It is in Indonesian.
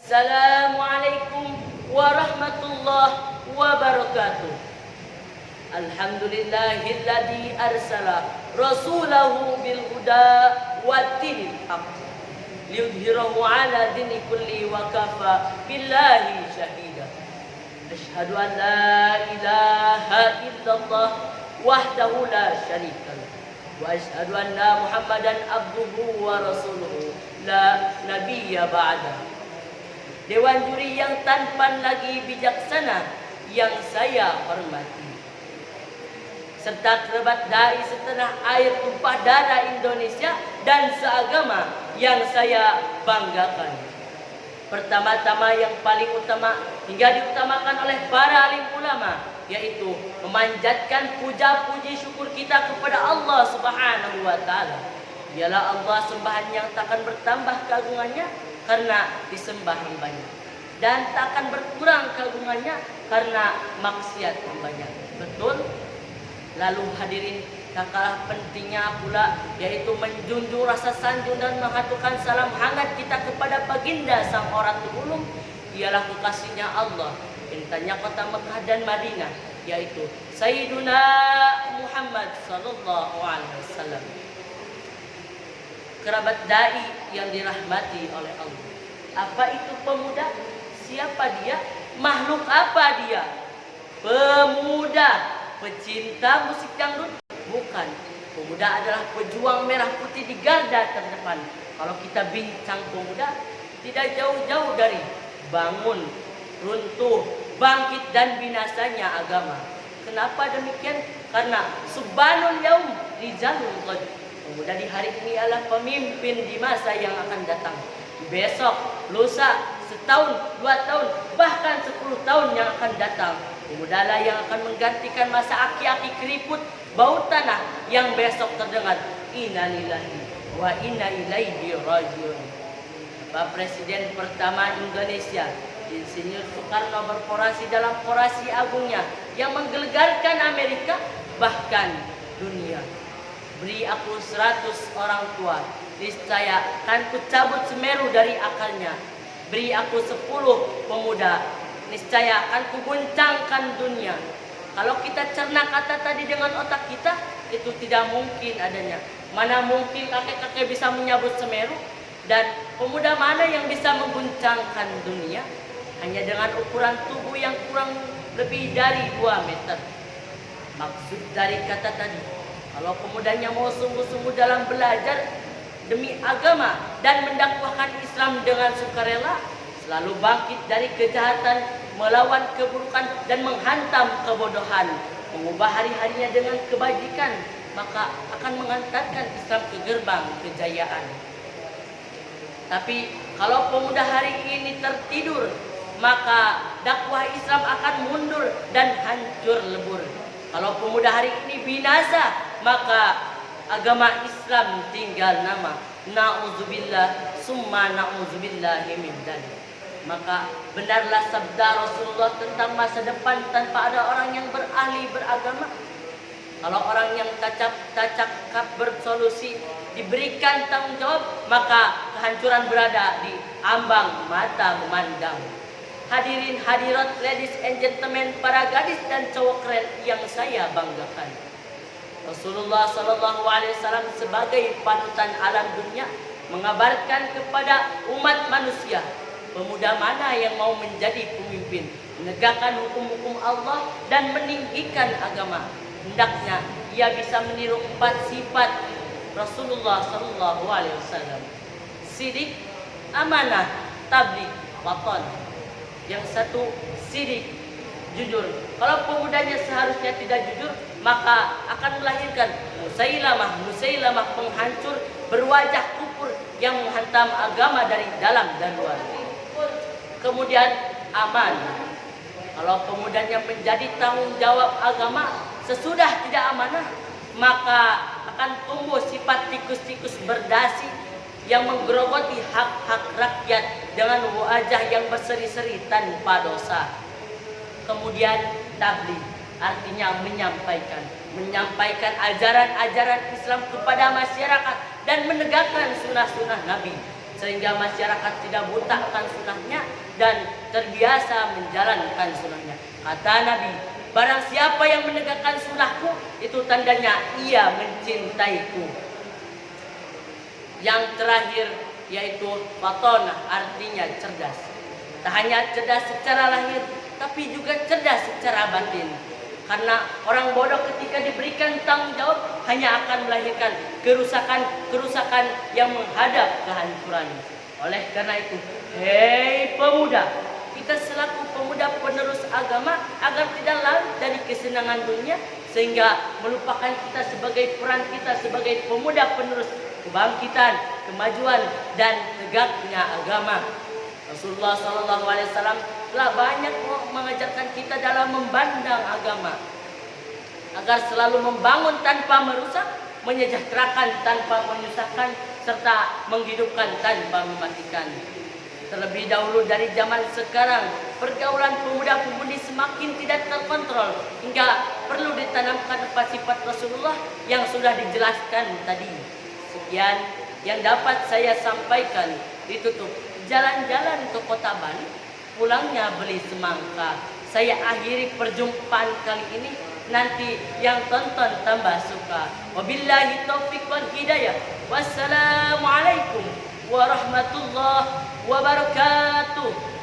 Assalamualaikum warahmatullahi wabarakatuh. Alhamdulillahilladzi arsala rasulahu bil huda wa dinil haq liyudhhirahu ala dini kulli wa kafa billahi syahida. Asyhadu an la ilaha illallah wahdahu la syarika lah wa asyhadu anna Muhammadan abduhu wa rasuluhu la nabiyya ba'da. Dewan juri yang tampan lagi bijaksana yang saya hormati, serta kerabat dai setanah air tumpah darah Indonesia dan seagama yang saya banggakan. Pertama-tama yang paling utama hingga diutamakan oleh para alim ulama, yaitu memanjatkan puja-puji syukur kita kepada Allah Subhanahu wa taala. Dialah Allah sembahan yang takkan bertambah keagungannya karena disembah hambanya, dan takkan berkurang keagungannya karena maksiat hambanya. Betul? Lalu hadirin, tak kalah pentingnya pula yaitu menjunjung rasa sanjung dan mengaturkan salam hangat kita kepada baginda sang Oratul Ulum. Ialah kekasihnya Allah, intanya kota Mekah dan Madinah, yaitu Sayyiduna Muhammad sallallahu alaihi wasallam. Kerabat dai yang dirahmati oleh Allah. Apa itu pemuda? Siapa dia? Makhluk apa dia? Pemuda, pecinta musik dangdut? Bukan. Pemuda adalah pejuang merah putih di garda terdepan. Kalau kita bincang pemuda, tidak jauh-jauh dari bangun, runtuh, bangkit dan binasanya agama. Kenapa demikian? Karena subhanul yaum rijalul ghad. Pemuda di hari ini adalah pemimpin di masa yang akan datang. Besok, lusa, setahun, 2 tahun, bahkan 10 tahun yang akan datang, pemudalah yang akan menggantikan masa aki-aki keriput bau tanah yang besok terdengar inna lillahi wa inna ilaihi rajiun. Bapak Presiden pertama Indonesia, Insinyur Soekarno, berorasi dalam orasi agungnya yang menggelegarkan Amerika bahkan dunia. Beri aku 100 orang tua, niscaya akan kucabut Semeru dari akarnya. Beri aku 10 pemuda, niscaya akan kuguncangkan dunia. Kalau kita cerna kata tadi dengan otak kita, itu tidak mungkin adanya. Mana mungkin kakek-kakek bisa menyabut Semeru, dan pemuda mana yang bisa mengguncangkan dunia? Hanya dengan ukuran tubuh yang kurang lebih dari 2 meter. Maksud dari kata tadi, kalau pemudanya mau sungguh-sungguh dalam belajar demi agama dan mendakwahkan Islam dengan sukarela, selalu bangkit dari kejahatan, melawan keburukan dan menghantam kebodohan, mengubah hari-harinya dengan kebajikan, maka akan mengantarkan Islam ke gerbang kejayaan. Tapi kalau pemuda hari ini tertidur, maka dakwah Islam akan mundur dan hancur lebur. Kalau pemuda hari ini binasa, maka agama Islam tinggal nama. Na'udzubillah summa na'udzubillahi min dzalik. Maka benarlah sabda Rasulullah tentang masa depan tanpa ada orang yang berahli beragama. Kalau orang yang tak bersolusi diberikan tanggung jawab, maka kehancuran berada di ambang mata memandang. Hadirin hadirat, ladies and gentlemen, para gadis dan cowok keren yang saya banggakan. Rasulullah sallallahu alaihi wasallam sebagai panutan alam dunia mengabarkan kepada umat manusia, pemuda mana yang mau menjadi pemimpin, menegakkan hukum-hukum Allah dan meninggikan agama, hendaknya ia bisa meniru 4 sifat Rasulullah sallallahu alaihi wasallam: sidik, amanah, tabligh, waton. Yang satu, sidik, jujur. Kalau pemudanya seharusnya tidak jujur, maka akan melahirkan Musailamah penghancur berwajah kufur yang menghantam agama dari dalam dan luar. Kemudian aman. Kalau pemudanya menjadi tanggung jawab agama sesudah tidak amanah, maka akan tumbuh sifat tikus-tikus berdasi yang menggerogoti hak-hak rakyat dengan wajah yang berseri-seri tanpa dosa. Kemudian tabligh, artinya menyampaikan ajaran-ajaran Islam kepada masyarakat dan menegakkan sunnah-sunnah Nabi, sehingga masyarakat tidak buta akan sunnahnya dan terbiasa menjalankan sunnahnya. Kata Nabi, barang siapa yang menegakkan sunnahku, itu tandanya ia mencintaiku. Yang terakhir yaitu fatona, artinya cerdas. Tak hanya cerdas secara lahir, tapi juga cerdas secara batin. Karena orang bodoh ketika diberikan tanggung jawab hanya akan melahirkan kerusakan yang menghadap kehancuran. Oleh karena itu, hei pemuda, kita selaku pemuda penerus agama agar tidak larut dari kesenangan dunia sehingga melupakan kita sebagai peran kita sebagai pemuda penerus kebangkitan, kemajuan dan tegaknya agama. Rasulullah SAW telah banyak mengajarkan kita dalam memandang agama agar selalu membangun tanpa merusak, menyejahterakan tanpa menyusahkan, serta menghidupkan tanpa mematikan. Terlebih dahulu dari zaman sekarang, pergaulan pemuda-pemudi semakin tidak terkontrol hingga perlu ditanamkan sifat Rasulullah yang sudah dijelaskan tadi. Sekian yang dapat saya sampaikan. Ditutup jalan-jalan ke kota Bali, pulangnya beli semangka. Saya akhiri perjumpaan kali ini. Nanti yang tonton tambah suka. Wabillahi taufiq wal hidayah. Wassalamualaikum warahmatullahi wabarakatuh.